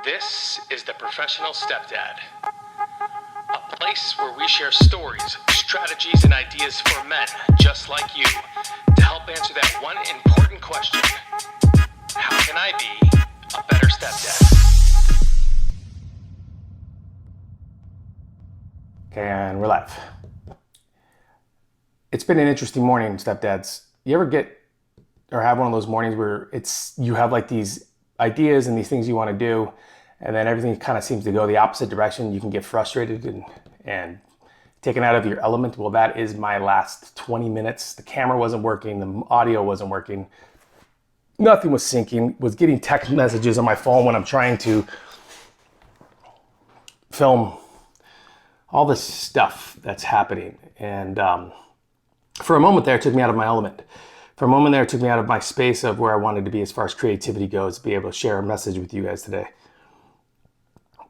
This is The Professional Stepdad, a place where we share stories, strategies, and ideas for men just like you to help answer that one important question: how can I be a better stepdad? Okay, and we're live. It's been an interesting morning, stepdads. You ever get or have one of those mornings where you have like these ideas and these things you want to do, and then everything kind of seems to go the opposite direction? You can get frustrated and taken out of your element. Well, that is my last 20 minutes. The camera wasn't working, the audio wasn't working, nothing was syncing. Was getting text messages on my phone when I'm trying to film all this stuff that's happening. And for a moment there, it took me out of my element. For a moment there, it took me out of my space of where I wanted to be as far as creativity goes, to be able to share a message with you guys today.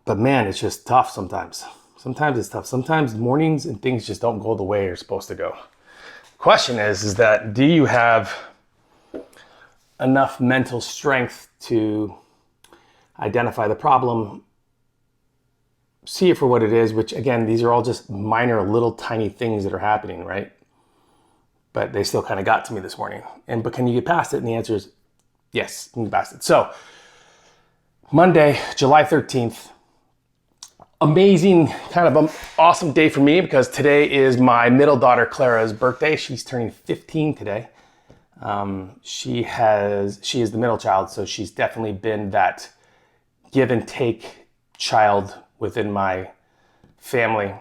But man, it's just tough sometimes. Sometimes it's tough. Sometimes mornings and things just don't go the way you're supposed to go. The question is that do you have enough mental strength to identify the problem, see it for what it is, which again, these are all just minor little tiny things that are happening, right? But they still kind of got to me this morning. But can you get past it? And the answer is yes, you can get past it. So Monday, July 13th, amazing, kind of an awesome day for me because today is my middle daughter, Clara's birthday. She's turning 15 today. She is the middle child, so she's definitely been that give and take child within my family.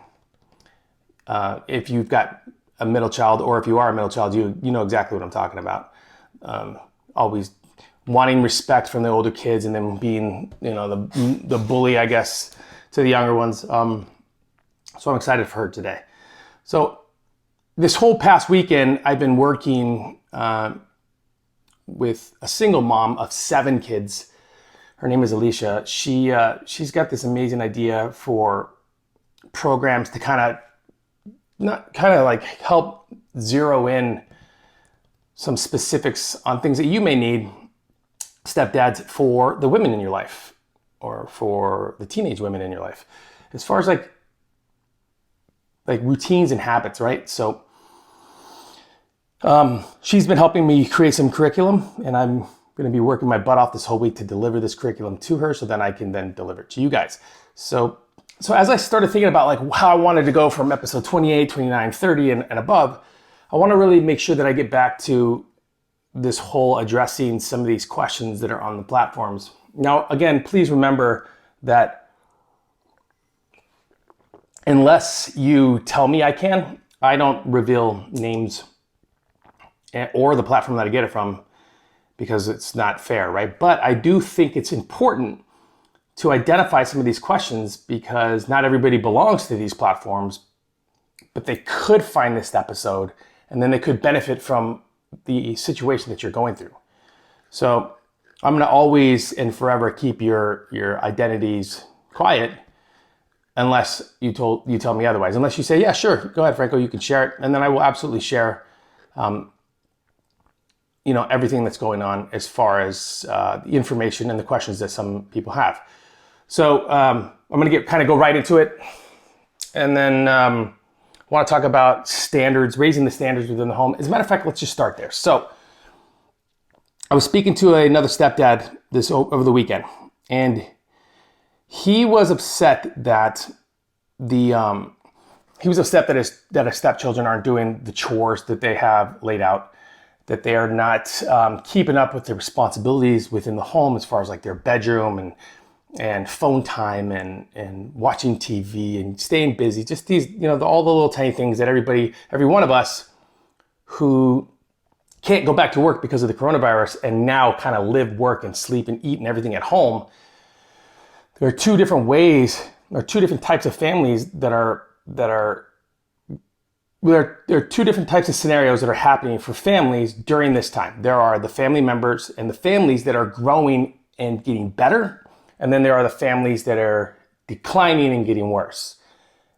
If you've got a middle child, or if you are a middle child, you know exactly what I'm talking about. Always wanting respect from the older kids and then being, the bully, I guess, to the younger ones. So I'm excited for her today. So this whole past weekend, I've been working with a single mom of 7 kids. Her name is Alicia. She's got this amazing idea for programs to kind of like help zero in some specifics on things that you may need, stepdads, for the women in your life or for the teenage women in your life, as far as like routines and habits, right? So she's been helping me create some curriculum, and I'm going to be working my butt off this whole week to deliver this curriculum to her so then I can then deliver it to you guys. So as I started thinking about like how I wanted to go from episode 28, 29, 30 and above, I want to really make sure that I get back to this whole addressing some of these questions that are on the platforms. Now, again, please remember that unless you tell me I can, I don't reveal names or the platform that I get it from because it's not fair, right? But I do think it's important to identify some of these questions because not everybody belongs to these platforms, but they could find this episode and then they could benefit from the situation that you're going through. So I'm going to always and forever keep your identities quiet unless you tell me otherwise. Unless you say, yeah, sure, go ahead, Franco, you can share it. And then I will absolutely share everything that's going on as far as the information and the questions that some people have. So I'm going to go right into it, and then want to talk about standards, raising the standards within the home. As a matter of fact, let's just start there. So I was speaking to another stepdad over the weekend, and he was upset that his stepchildren aren't doing the chores that they have laid out, that they are not keeping up with their responsibilities within the home as far as like their bedroom and phone time and watching TV and staying busy. Just these, all the little tiny things that every one of us who can't go back to work because of the coronavirus and now kind of live, work, and sleep and eat and everything at home. There are two different ways, or two different types of families there are two different types of scenarios that are happening for families during this time. There are the family members and the families that are growing and getting better. And then there are the families that are declining and getting worse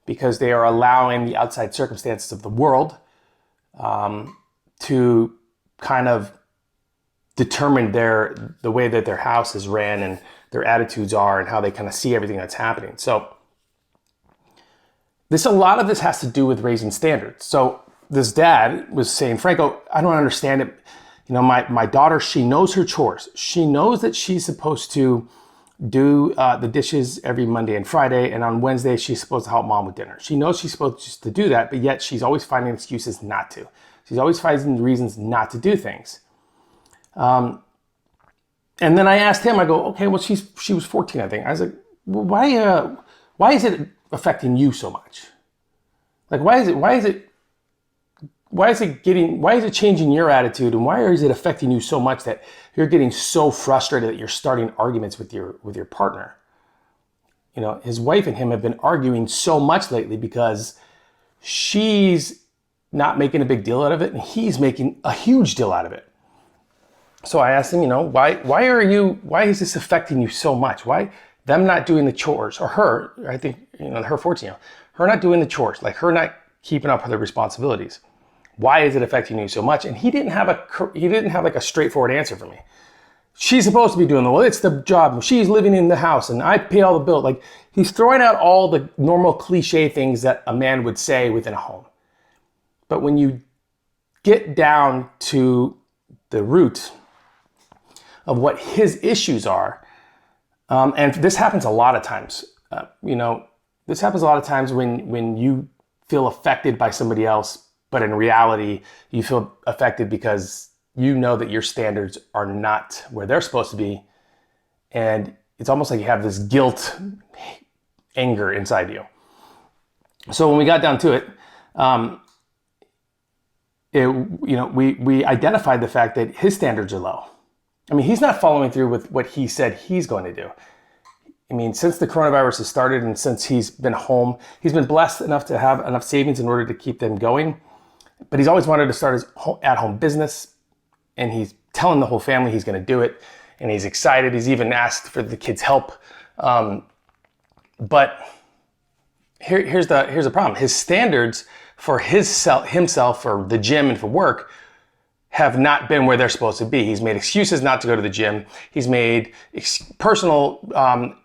because they are allowing the outside circumstances of the world to kind of determined the way that their house is ran and their attitudes are and how they kind of see everything that's happening. So a lot of this has to do with raising standards. So this dad was saying, Franco, I don't understand it. You know, my daughter, she knows her chores. She knows that she's supposed to do the dishes every Monday and Friday, and on Wednesday she's supposed to help mom with dinner. She knows she's supposed to do that, but yet she's always finding excuses not to. She's always finding reasons not to do things. And then I asked him, I go, okay, well, she was 14, I think. I was like, well, why is it affecting you so much? Like, why is it changing your attitude, and why is it affecting you so much that you're getting so frustrated that you're starting arguments with your partner? You know, his wife and him have been arguing so much lately because she's not making a big deal out of it and he's making a huge deal out of it. So I asked him, you know, why is this affecting you so much? Why them not doing the chores, or her, I think, you know, her 14, her not doing the chores, like her not keeping up with her responsibilities. Why is it affecting you so much? And he didn't have like a straightforward answer for me. She's supposed to be doing it's the job. She's living in the house and I pay all the bills. Like, he's throwing out all the normal cliche things that a man would say within a home. But when you get down to the root of what his issues are, and this happens a lot of times, this happens a lot of times when you feel affected by somebody else, but in reality, you feel affected because you know that your standards are not where they're supposed to be. And it's almost like you have this guilt, anger inside you. So when we got down to it, we identified the fact that his standards are low. I mean, he's not following through with what he said he's going to do. I mean, since the coronavirus has started and since he's been home, he's been blessed enough to have enough savings in order to keep them going. But he's always wanted to start his at-home business, and he's telling the whole family he's going to do it, and he's excited. He's even asked for the kids' help. But here's the problem. His standards for himself, for the gym and for work, have not been where they're supposed to be. He's made excuses not to go to the gym. He's made personal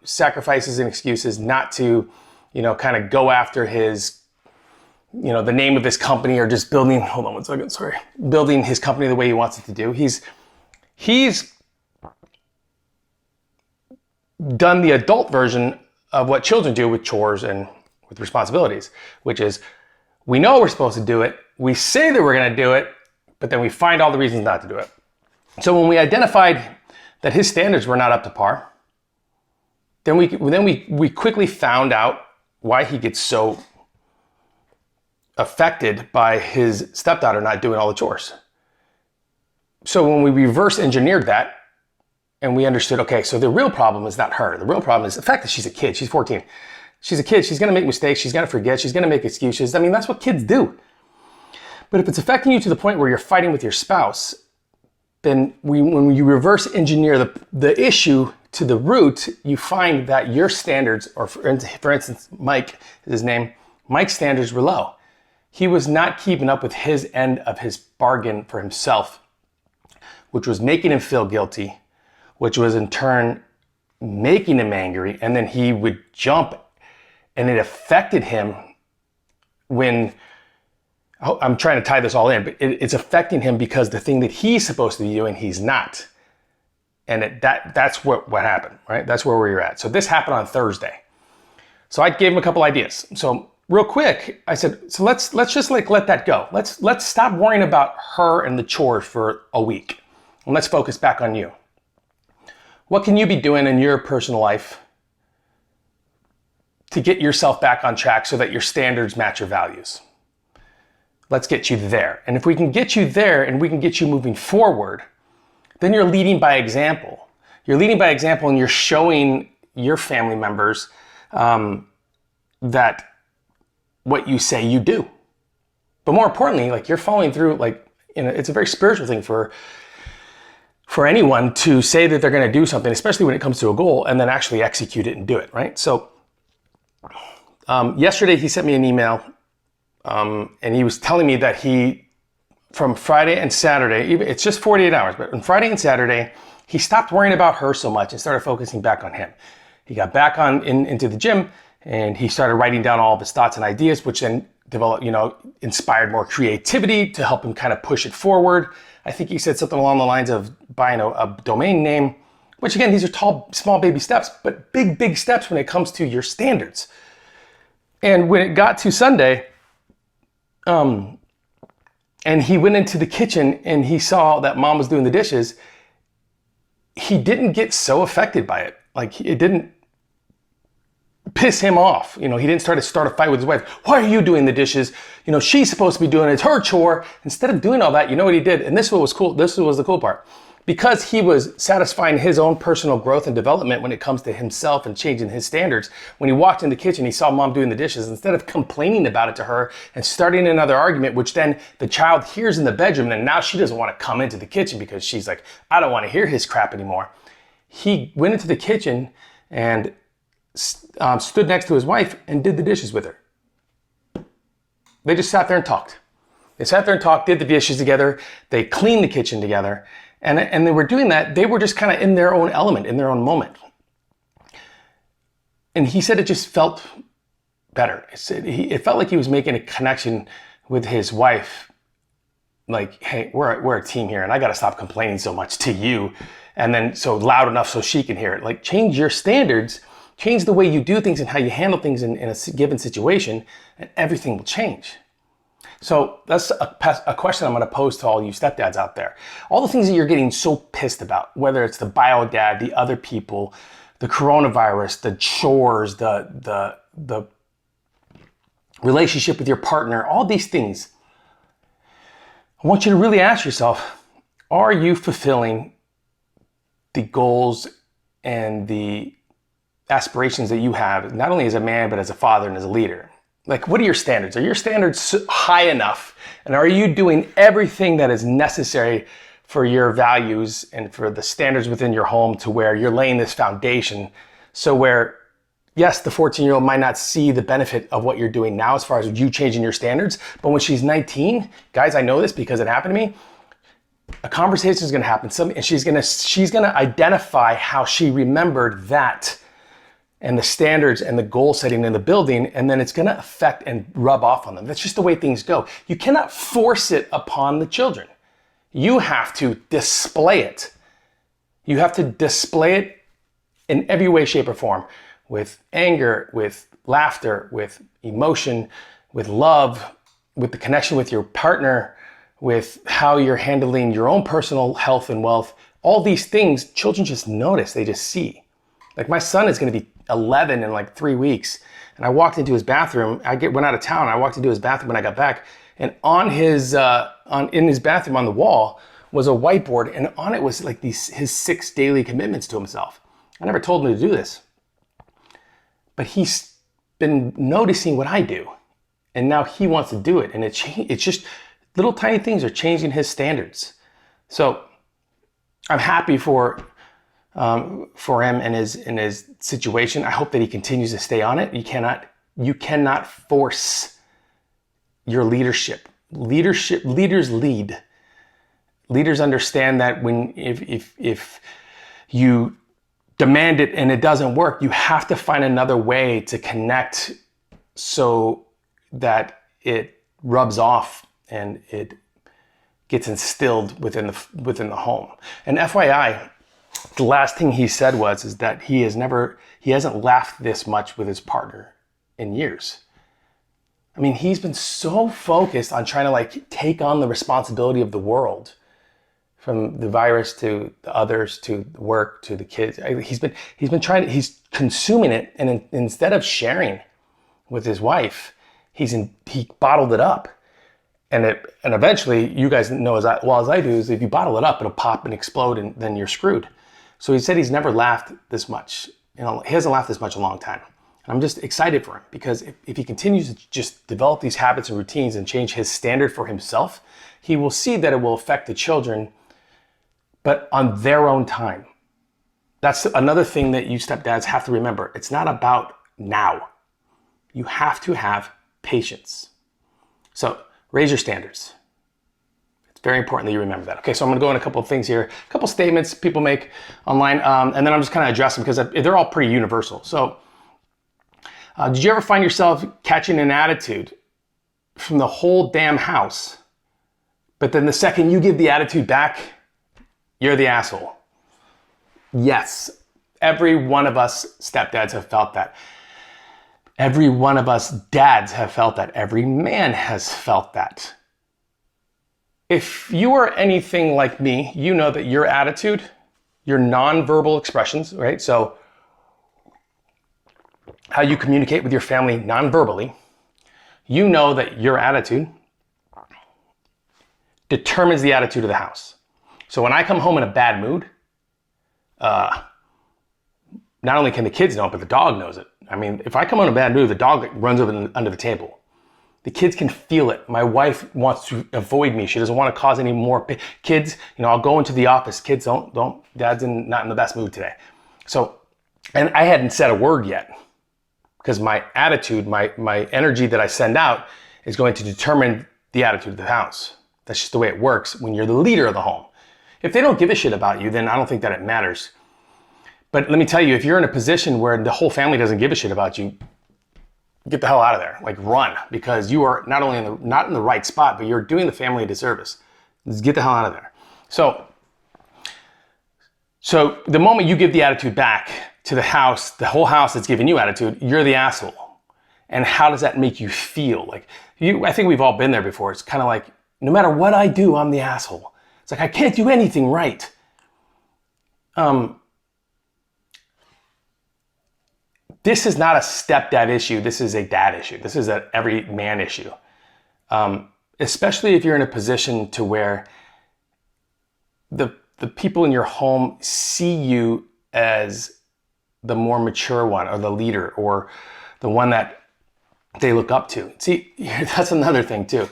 sacrifices and excuses not to, kind of go after his, the name of his company, or just building his company the way he wants it to do. He's done the adult version of what children do with chores and with responsibilities, which is, we know we're supposed to do it. We say that we're going to do it, but then we find all the reasons not to do it. So when we identified that his standards were not up to par, then we quickly found out why he gets so affected by his stepdaughter not doing all the chores. So when we reverse engineered that, and we understood, okay, so the real problem is not her. The real problem is the fact that she's a kid. She's 14. She's a kid. She's going to make mistakes. She's going to forget. She's going to make excuses. I mean, that's what kids do. But if it's affecting you to the point where you're fighting with your spouse, then when you reverse engineer the issue to the root, you find that your standards, or for instance, Mike is his name, Mike's standards were low. He was not keeping up with his end of his bargain for himself, which was making him feel guilty, which was in turn making him angry, and then he would jump, and it affected him when, I'm trying to tie this all in, but it's affecting him because the thing that he's supposed to be doing, he's not. And that's what happened, right? That's where we were at. So this happened on Thursday. So I gave him a couple ideas. So real quick, I said, so let's just let that go. Let's stop worrying about her and the chores for a week. And let's focus back on you. What can you be doing in your personal life to get yourself back on track so that your standards match your values? Let's get you there. And if we can get you there and we can get you moving forward, then you're leading by example. You're leading by example, and you're showing your family members that what you say you do. But more importantly, you're following through. It's a very spiritual thing for anyone to say that they're going to do something, especially when it comes to a goal, and then actually execute it and do it, right? So yesterday he sent me an email, and he was telling me that he from Friday and Saturday, it's just 48 hours, but on Friday and Saturday, he stopped worrying about her so much and started focusing back on him. He got back into the gym and he started writing down all of his thoughts and ideas, which then developed, inspired more creativity to help him kind of push it forward. I think he said something along the lines of buying a domain name, which again, these are small baby steps, but big steps when it comes to your standards. And when it got to Sunday, and he went into the kitchen and he saw that mom was doing the dishes, he didn't get so affected by it. Like, it didn't piss him off. He didn't start a fight with his wife. Why are you doing the dishes? She's supposed to be doing it. It's her chore. Instead of doing all that, you know what he did? And this was cool. This was the cool part. Because he was satisfying his own personal growth and development when it comes to himself and changing his standards, when he walked in the kitchen, he saw mom doing the dishes. Instead of complaining about it to her and starting another argument, which then the child hears in the bedroom, and now she doesn't want to come into the kitchen because she's like, I don't want to hear his crap anymore. He went into the kitchen and stood next to his wife and did the dishes with her. They just sat there and talked. They sat there and talked, did the dishes together. They cleaned the kitchen together. And they were doing that. They were just kind of in their own element, in their own moment. And he said it just felt better. It felt like he was making a connection with his wife. Like, hey, we're a team here, and I got to stop complaining so much to you. And then so loud enough so she can hear it. Like, change your standards, change the way you do things and how you handle things in a given situation, and everything will change. So that's a question I'm going to pose to all you stepdads out there. All the things that you're getting so pissed about, whether it's the bio dad, the other people, the coronavirus, the chores, the relationship with your partner, all these things. I want you to really ask yourself, are you fulfilling the goals and the aspirations that you have, not only as a man, but as a father and as a leader? Like, what are your standards? Are your standards high enough? And are you doing everything that is necessary for your values and for the standards within your home to where you're laying this foundation? So where, yes, the 14-year-old might not see the benefit of what you're doing now as far as you changing your standards, but when she's 19, guys, I know this because it happened to me, a conversation is going to happen. And she's going to identify how she remembered that and the standards and the goal setting in the building, and then it's going to affect and rub off on them. That's just the way things go. You cannot force it upon the children. You have to display it. You have to display it in every way, shape, or form, with anger, with laughter, with emotion, with love, with the connection with your partner, with how you're handling your own personal health and wealth. All these things, children just notice, they just see. Like, my son is going to be 11 in like 3 weeks. And I walked into his bathroom. Went out of town. I walked into his bathroom when I got back. And in his bathroom on the wall was a whiteboard. And on it was like his 6 daily commitments to himself. I never told him to do this. But he's been noticing what I do. And now he wants to do it. And it's just little tiny things are changing his standards. So I'm happy for him and his situation. I hope that he continues to stay on it. You cannot force your leadership. Leaders lead. Leaders understand that if you demand it and it doesn't work, you have to find another way to connect so that it rubs off and it gets instilled within the home. And FYI, the last thing he said is that he hasn't laughed this much with his partner in years. I mean, he's been so focused on trying to like take on the responsibility of the world, from the virus to the others to work to the kids. He's consuming it, and instead of sharing with his wife, he bottled it up. And eventually, you guys know as well as I do, is if you bottle it up, it'll pop and explode, and then you're screwed. So he said he's never laughed this much. He hasn't laughed this much in a long time. And I'm just excited for him, because if he continues to just develop these habits and routines and change his standard for himself, he will see that it will affect the children, but on their own time. That's another thing that you stepdads have to remember. It's not about now. You have to have patience. So raise your standards. It's very important that you remember that. Okay, so I'm gonna go in a couple of things here, a couple statements people make online, and then I'm just kind of address them because they're all pretty universal. So, did you ever find yourself catching an attitude from the whole damn house, but then the second you give the attitude back, you're the asshole? Yes, every one of us stepdads have felt that. Every one of us dads have felt that. Every man has felt that. If you are anything like me, you know that your attitude, your nonverbal expressions, right? So how you communicate with your family nonverbally, you know that your attitude determines the attitude of the house. So when I come home in a bad mood, not only can the kids know it, but the dog knows it. I mean, if I come in a bad mood, the dog runs over under the table. The kids can feel it. My wife wants to avoid me. She doesn't want to cause any more kids. I'll go into the office. Kids, don't. Dad's not in the best mood today. So, and I hadn't said a word yet because my attitude, my energy that I send out is going to determine the attitude of the house. That's just the way it works when you're the leader of the home. If they don't give a shit about you, then I don't think that it matters. But let me tell you, if you're in a position where the whole family doesn't give a shit about you, get the hell out of there. Like, run, because you are not only not in the right spot, but you're doing the family a disservice. Just get the hell out of there. So the moment you give the attitude back to the house, the whole house that's giving you attitude, you're the asshole. And how does that make you feel? Like, I think we've all been there before. It's kind of like, no matter what I do, I'm the asshole. It's like, I can't do anything right. This is not a stepdad issue. This is a dad issue. This is an every man issue. Especially if you're in a position to where the people in your home see you as the more mature one, or the leader, or the one that they look up to. See, that's another thing too.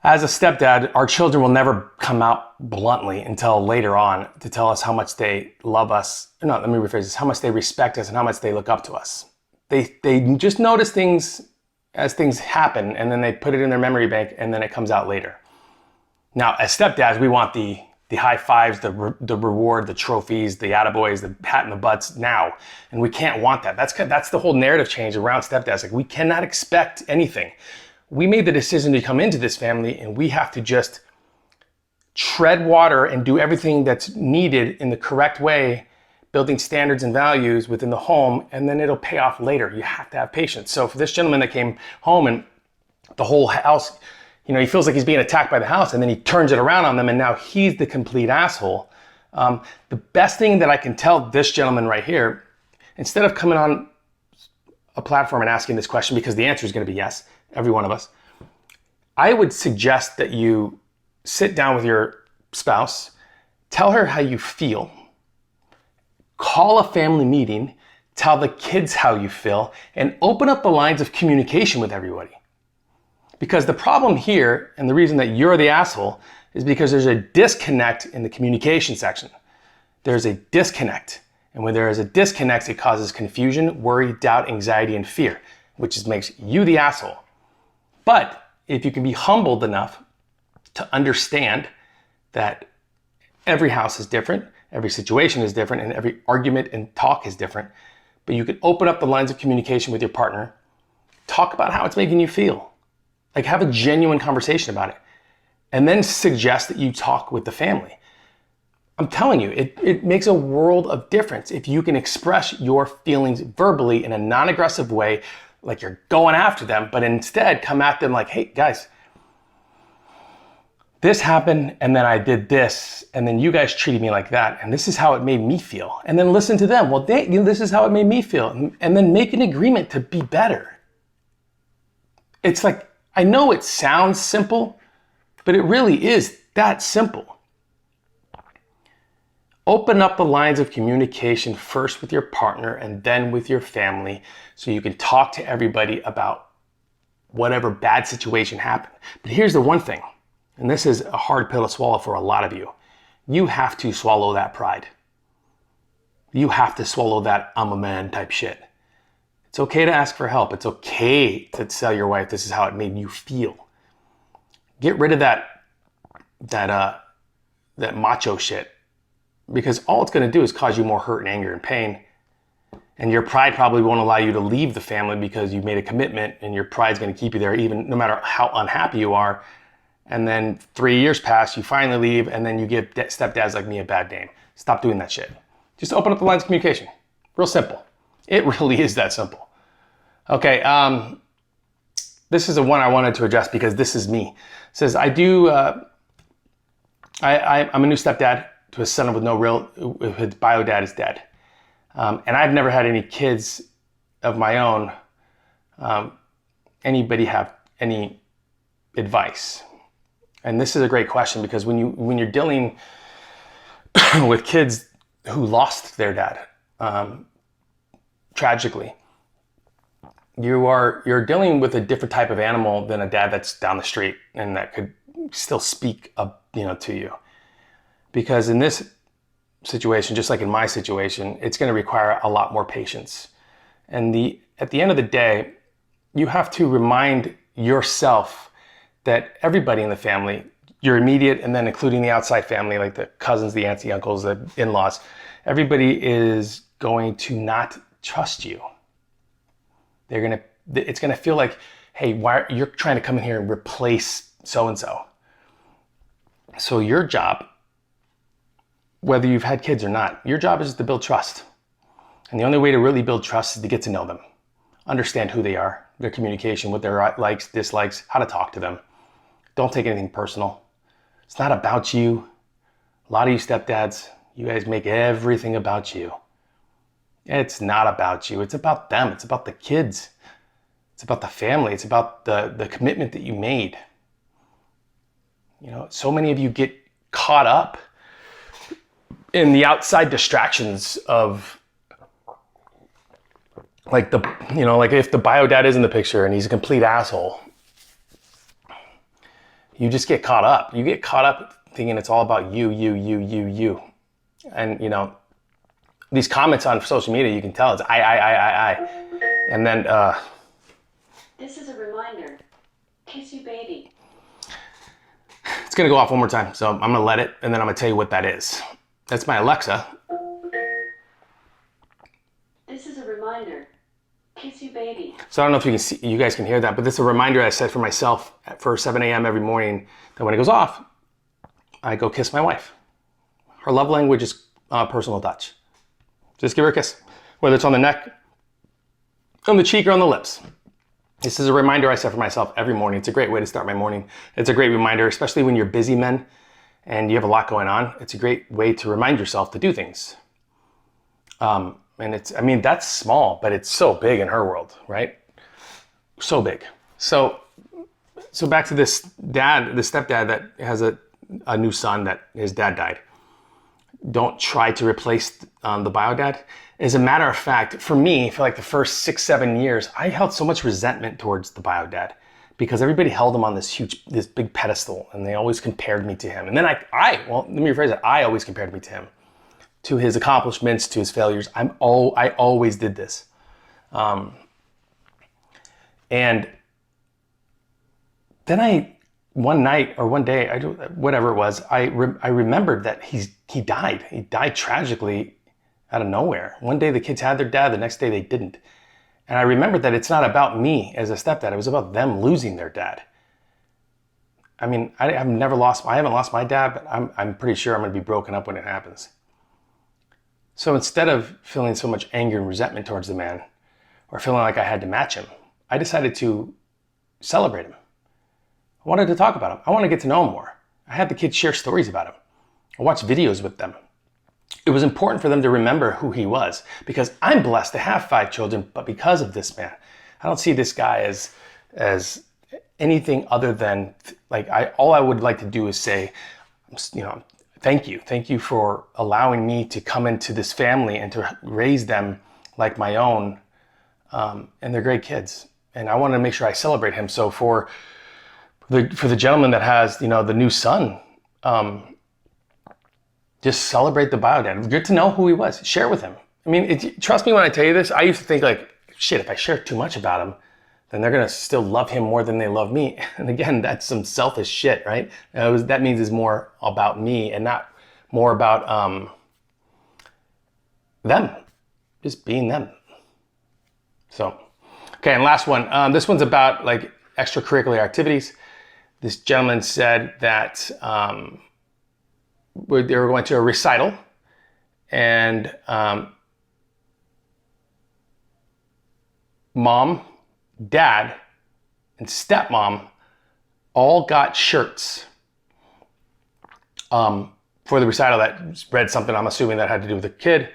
As a stepdad, our children will never come out bluntly until later on to tell us how much they love us. No, let me rephrase this. How much they respect us and how much they look up to us. They just notice things as things happen, and then they put it in their memory bank, and then it comes out later. Now, as stepdads, we want the high fives, the reward, the trophies, the attaboys, the pat in the butts now. And we can't want that. That's the whole narrative change around stepdads. Like, we cannot expect anything. We made the decision to come into this family, and we have to just tread water and do everything that's needed in the correct way, building standards and values within the home, and then it'll pay off later. You have to have patience. So for this gentleman that came home and the whole house, he feels like he's being attacked by the house, and then he turns it around on them, and now he's the complete asshole. The best thing that I can tell this gentleman right here, instead of coming on a platform and asking this question, because the answer is going to be yes, every one of us, I would suggest that you sit down with your spouse, tell her how you feel, call a family meeting, tell the kids how you feel, and open up the lines of communication with everybody. Because the problem here, and the reason that you're the asshole, is because there's a disconnect in the communication section. There's a disconnect. And when there is a disconnect, it causes confusion, worry, doubt, anxiety, and fear, which makes you the asshole. But if you can be humbled enough to understand that every house is different, every situation is different, and every argument and talk is different, but you can open up the lines of communication with your partner, talk about how it's making you feel. Like, have a genuine conversation about it, and then suggest that you talk with the family. I'm telling you, it makes a world of difference if you can express your feelings verbally in a non-aggressive way, like you're going after them, but instead come at them like, hey guys, this happened, and then I did this, and then you guys treated me like that, and this is how it made me feel. And then listen to them. Well, this is how it made me feel. And then make an agreement to be better. It's like, I know it sounds simple, but it really is that simple. Open up the lines of communication first with your partner and then with your family, so you can talk to everybody about whatever bad situation happened. But here's the one thing, and this is a hard pill to swallow for a lot of you. You have to swallow that pride. You have to swallow that I'm a man type shit. It's okay to ask for help. It's okay to tell your wife this is how it made you feel. Get rid of that that macho shit, because all it's going to do is cause you more hurt and anger and pain. And your pride probably won't allow you to leave the family because you've made a commitment, and your pride's going to keep you there even no matter how unhappy you are. And then 3 years pass, you finally leave, and then you give stepdads like me a bad name. Stop doing that shit. Just open up the lines of communication. Real simple. It really is that simple. Okay, this is the one I wanted to address because this is me. It says, I'm a new stepdad to a son with no real, his bio dad is dead. And I've never had any kids of my own. Anybody have any advice? And this is a great question, because when you're dealing with kids who lost their dad, tragically, you're dealing with a different type of animal than a dad that's down the street and that could still speak up, to you. Because in this situation, just like in my situation, it's going to require a lot more patience. And at the end of the day, you have to remind yourself that everybody in the family, your immediate and then including the outside family, like the cousins, the aunts, the uncles, the in-laws, everybody is going to not trust you. It's going to feel like, hey, why you're trying to come in here and replace so-and-so. So your job, whether you've had kids or not, your job is to build trust. And the only way to really build trust is to get to know them, understand who they are, their communication, what their likes, dislikes, how to talk to them. Don't take anything personal. It's not about you. A lot of you stepdads, you guys make everything about you. It's not about you. It's about them. It's about the kids. It's about the family. It's about the commitment that you made. So many of you get caught up in the outside distractions of like if the bio dad is in the picture and he's a complete asshole, you just get caught up. You get caught up thinking it's all about you. And these comments on social media, you can tell it's I. And then this is a reminder. Kiss you, baby. It's gonna go off one more time, so I'm gonna let it, and then I'm gonna tell you what that is. That's my Alexa. This is a reminder. Kiss you, baby. So I don't know if you guys can hear that, but this is a reminder I set for myself for 7 a.m. every morning that when it goes off, I go kiss my wife. Her love language is personal touch. Just give her a kiss, whether it's on the neck, on the cheek, or on the lips. This is a reminder I set for myself every morning. It's a great way to start my morning. It's a great reminder, especially when you're busy men and you have a lot going on. It's a great way to remind yourself to do things. And that's small, but it's so big in her world, right? So big. So back to this stepdad that has a new son that his dad died. Don't try to replace the bio dad. As a matter of fact, for me, for like the first 6-7 years, I held so much resentment towards the bio dad because everybody held him on this big pedestal, and they always compared me to him. And then let me rephrase it. I always compared me to him, to his accomplishments, to his failures. I always did this. And then one night or one day, whatever it was, I remembered that he died. He died tragically out of nowhere. One day the kids had their dad, the next day they didn't. And I remembered that it's not about me as a stepdad. It was about them losing their dad. I mean, I haven't lost my dad, but I'm pretty sure I'm going to be broken up when it happens. So instead of feeling so much anger and resentment towards the man, or feeling like I had to match him, I decided to celebrate him. I wanted to talk about him. I wanted to get to know him more. I had the kids share stories about him. I watched videos with them. It was important for them to remember who he was, because I'm blessed to have 5 children, but because of this man, I don't see this guy as anything other than all I would like to do is say, thank you for allowing me to come into this family and to raise them like my own, and they're great kids. And I want to make sure I celebrate him. So for the gentleman that has the new son, just celebrate the bio dad. Good to know who he was. Share with him. I mean, trust me when I tell you this. I used to think shit, if I share too much about him, then they're going to still love him more than they love me. And again, that's some selfish shit, right? That means it's more about me and not more about them, just being them. So, okay, and last one. This one's about like extracurricular activities. This gentleman said that they were going to a recital, and mom, dad, and stepmom all got shirts for the recital that read something, I'm assuming, that had to do with the kid,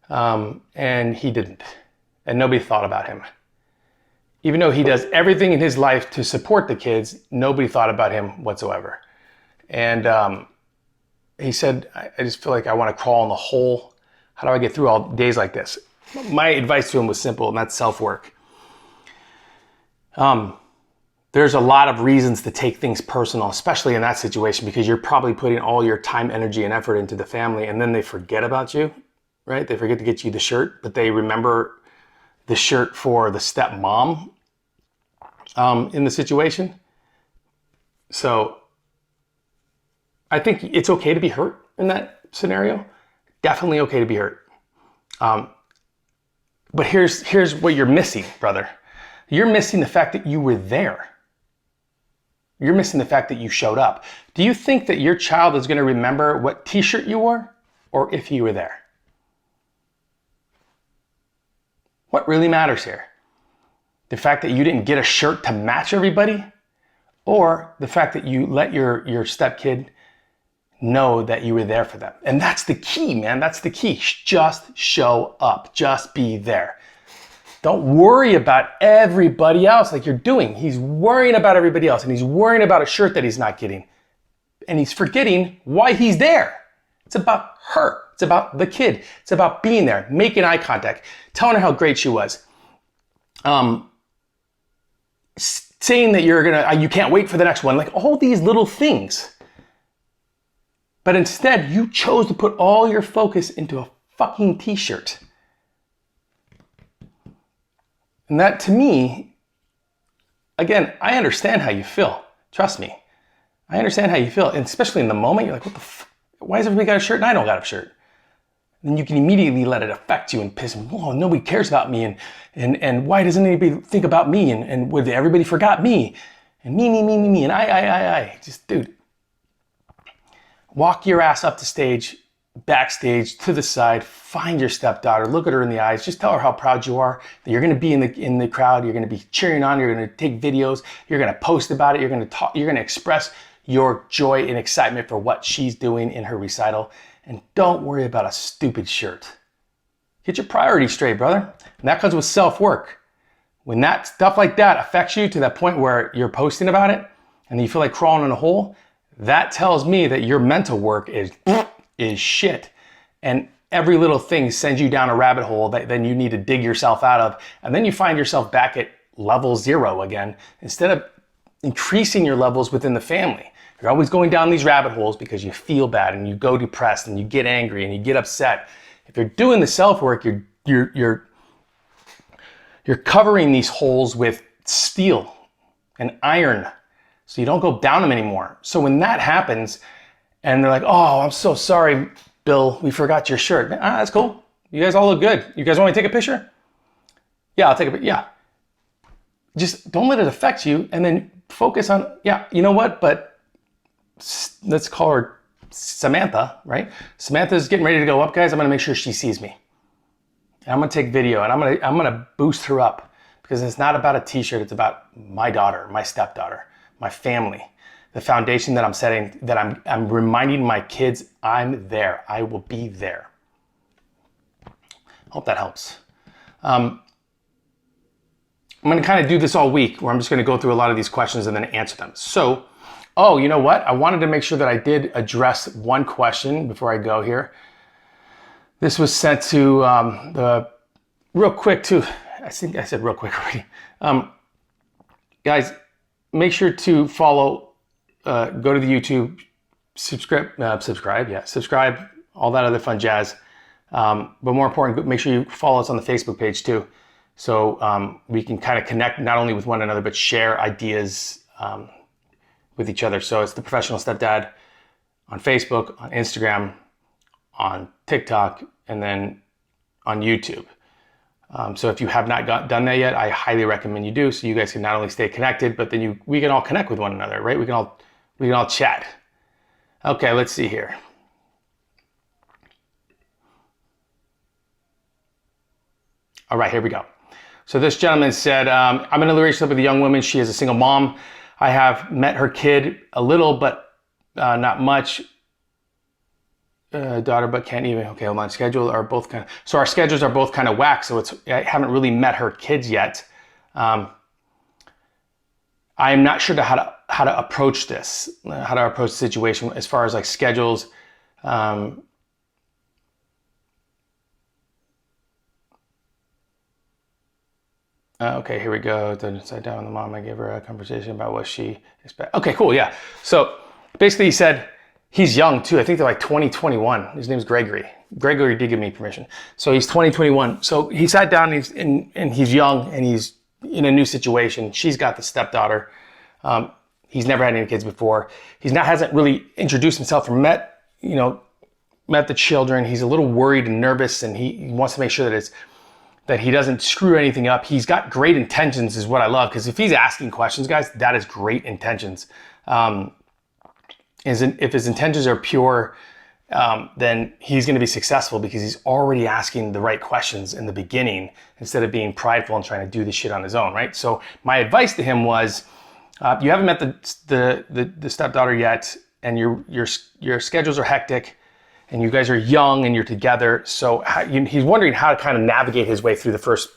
and he didn't, and nobody thought about him. Even though he does everything in his life to support the kids, nobody thought about him whatsoever. And he said, I just feel like I want to crawl in the hole. How do I get through all days like this? My advice to him was simple, and that's self-work. There's a lot of reasons to take things personal, especially in that situation, because you're probably putting all your time, energy, and effort into the family, and then they forget about you, right? They forget to get you the shirt, but they remember the shirt for the stepmom in the situation. So I think it's okay to be hurt in that scenario. Definitely okay to be hurt. But here's what you're missing, brother. You're missing the fact that you were there. You're missing the fact that you showed up. Do you think that your child is going to remember what t-shirt you wore or if you were there? What really matters here? The fact that you didn't get a shirt to match everybody, or the fact that you let your stepkid know that you were there for them? And that's the key, man. That's the key. Just show up. Just be there. Don't worry about everybody else like you're doing. He's worrying about everybody else, and he's worrying about a shirt that he's not getting. And he's forgetting why he's there. It's about her. It's about the kid. It's about being there, making eye contact, telling her how great she was. Saying that you can't wait for the next one, like all these little things. But instead, you chose to put all your focus into a fucking t-shirt. And that, to me, again, I understand how you feel. Trust me. I understand how you feel. And especially in the moment, you're like, what the why has everybody got a shirt and I don't got a shirt? And you can immediately let it affect you and piss them. Whoa, nobody cares about me. And why doesn't anybody think about me? And would everybody forgot me? And me. And I. Just, dude, walk your ass up the stage, backstage, to the side, find your stepdaughter, look at her in the eyes, just tell her how proud you are, that you're going to be in the crowd, you're going to be cheering on, you're going to take videos, you're going to post about it, you're going to talk, you're going to express your joy and excitement for what she's doing in her recital. And don't worry about a stupid shirt. Get your priorities straight, brother. And that comes with self-work. When that stuff like that affects you to that point where you're posting about it and you feel like crawling in a hole, that tells me that your mental work is shit. And every little thing sends you down a rabbit hole that then you need to dig yourself out of. And then you find yourself back at level 0 again, instead of increasing your levels within the family. You're always going down these rabbit holes because you feel bad and you go depressed and you get angry and you get upset. If you're doing the self-work, you're covering these holes with steel and iron so you don't go down them anymore. So when that happens and they're like, oh, I'm so sorry, Bill, we forgot your shirt. That's cool. You guys all look good. You guys want me to take a picture? Yeah, I'll take a picture. Yeah. Just don't let it affect you and then focus on, yeah, you know what? But let's call her Samantha, right? Samantha's getting ready to go up, guys. I'm gonna make sure she sees me. And I'm gonna take video and I'm gonna boost her up because it's not about a t-shirt, it's about my daughter, my stepdaughter, my family, the foundation that I'm setting, that I'm reminding my kids I'm there. I will be there. Hope that helps. I'm gonna kind of do this all week where I'm just gonna go through a lot of these questions and then answer them. So, oh, you know what? I wanted to make sure that I did address one question before I go here. This was sent to real quick too. I think I said real quick already. Guys, make sure to follow, go to the YouTube, subscribe, all that other fun jazz. But more important, make sure you follow us on the Facebook page too. So we can kind of connect not only with one another, but share ideas with each other. So it's The Professional Stepdad on Facebook, on Instagram, on TikTok, and then on YouTube. So if you have not done that yet, I highly recommend you do, so you guys can not only stay connected, but then we can all connect with one another, right? We can all chat. Okay, let's see here. All right, here we go. So this gentleman said, I'm in a relationship with a young woman. She is a single mom. I have met her kid a little, but not much. Daughter, but can't even, okay, hold on, schedule are both kind of, so our schedules are both kind of whack, so I haven't really met her kids yet. I'm not sure how to approach this, how to approach the situation as far as like schedules. Okay, here we go. Then sat down with the mom. I gave her a conversation about what she expects. Okay, cool, yeah. So basically he said, he's young too. I think they're like 20, 21. His name's Gregory. Gregory did give me permission. So he's 20, 21. So he sat down and he's young and he's in a new situation. She's got the stepdaughter. He's never had any kids before. Hasn't really introduced himself or met the children. He's a little worried and nervous, and he wants to make sure that he doesn't screw anything up. He's got great intentions is what I love, because if he's asking questions, guys, that is great intentions. If his intentions are pure, then he's going to be successful because he's already asking the right questions in the beginning instead of being prideful and trying to do this shit on his own, right? So my advice to him was, you haven't met the stepdaughter yet, and your schedules are hectic, and you guys are young and you're together. So he's wondering how to kind of navigate his way through the first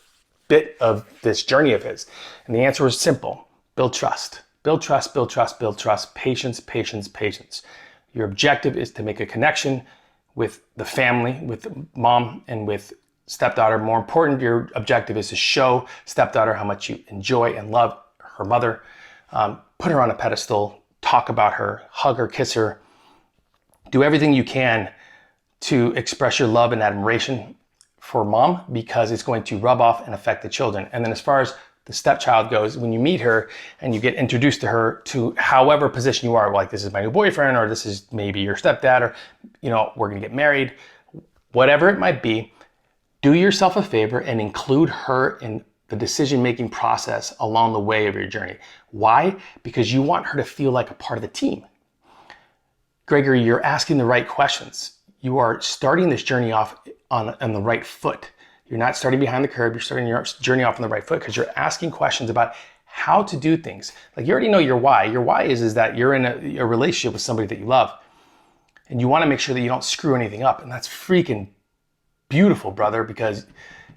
bit of this journey of his. And the answer was simple: build trust. Build trust, build trust, build trust. Patience, patience, patience. Your objective is to make a connection with the family, with mom and with stepdaughter. More important, your objective is to show stepdaughter how much you enjoy and love her mother. Put her on a pedestal, talk about her, hug her, kiss her. Do everything you can to express your love and admiration for mom, because it's going to rub off and affect the children. And then as far as the stepchild goes, when you meet her and you get introduced to her, to however position you are, like this is my new boyfriend, or this is maybe your stepdad, or we're gonna get married, whatever it might be, do yourself a favor and include her in the decision-making process along the way of your journey. Why? Because you want her to feel like a part of the team. Gregory, you're asking the right questions. You are starting this journey off on the right foot. You're not starting behind the curve. You're starting your journey off on the right foot because you're asking questions about how to do things. Like, you already know your why. Your why is that you're in a relationship with somebody that you love, and you want to make sure that you don't screw anything up. And that's freaking beautiful, brother, because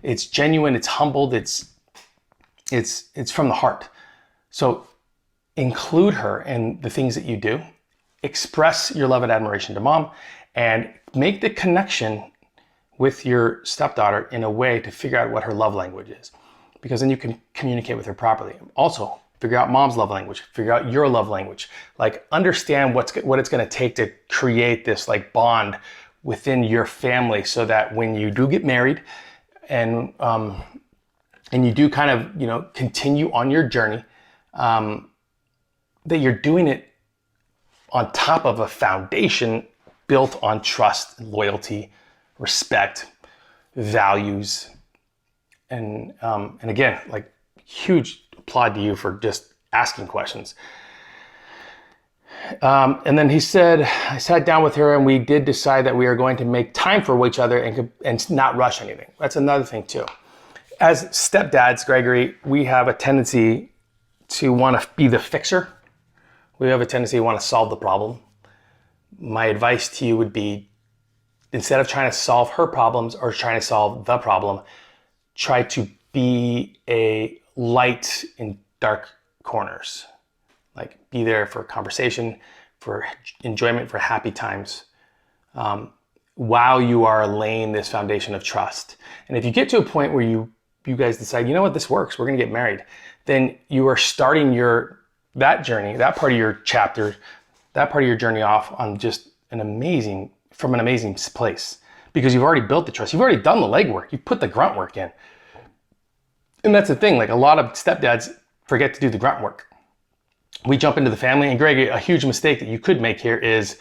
it's genuine, it's humbled, it's from the heart. So include her in the things that you do. Express your love and admiration to mom, and make the connection with your stepdaughter in a way to figure out what her love language is, because then you can communicate with her properly. Also, figure out mom's love language, figure out your love language, like understand what it's going to take to create this like bond within your family, so that when you do get married and you do kind of, continue on your journey, that you're doing it on top of a foundation built on trust, loyalty, respect, values, and again, like, huge applaud to you for just asking questions. And then he said, I sat down with her and we did decide that we are going to make time for each other and not rush anything. That's another thing too. As stepdads, Gregory, we have a tendency to want to be the fixer. We have a tendency to want to solve the problem. My advice to you would be, instead of trying to solve her problems or trying to solve the problem, try to be a light in dark corners. Like, be there for conversation, for enjoyment, for happy times, while you are laying this foundation of trust. And if you get to a point where you guys decide, you know what, this works, we're gonna get married, then you are starting that journey, that part of your chapter, that part of your journey off on just from an amazing place, because you've already built the trust. You've already done the legwork. You've put the grunt work in. And that's the thing, like a lot of stepdads forget to do the grunt work. We jump into the family, and Greg, a huge mistake that you could make here is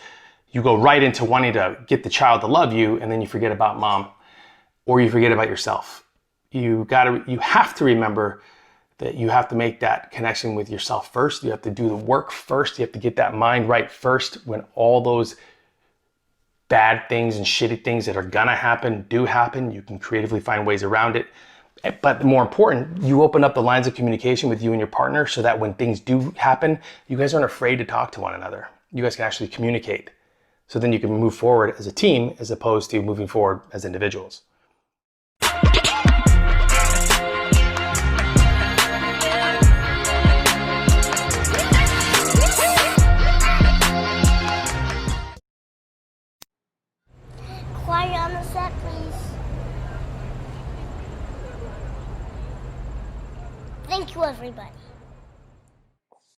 you go right into wanting to get the child to love you, and then you forget about mom, or you forget about yourself. You have to remember that you have to make that connection with yourself first. You have to do the work first. You have to get that mind right first when all those bad things and shitty things that are gonna happen do happen. You can creatively find ways around it. But more important, you open up the lines of communication with you and your partner so that when things do happen, you guys aren't afraid to talk to one another. You guys can actually communicate. So then you can move forward as a team as opposed to moving forward as individuals. Quiet on the set, please. Thank you, everybody.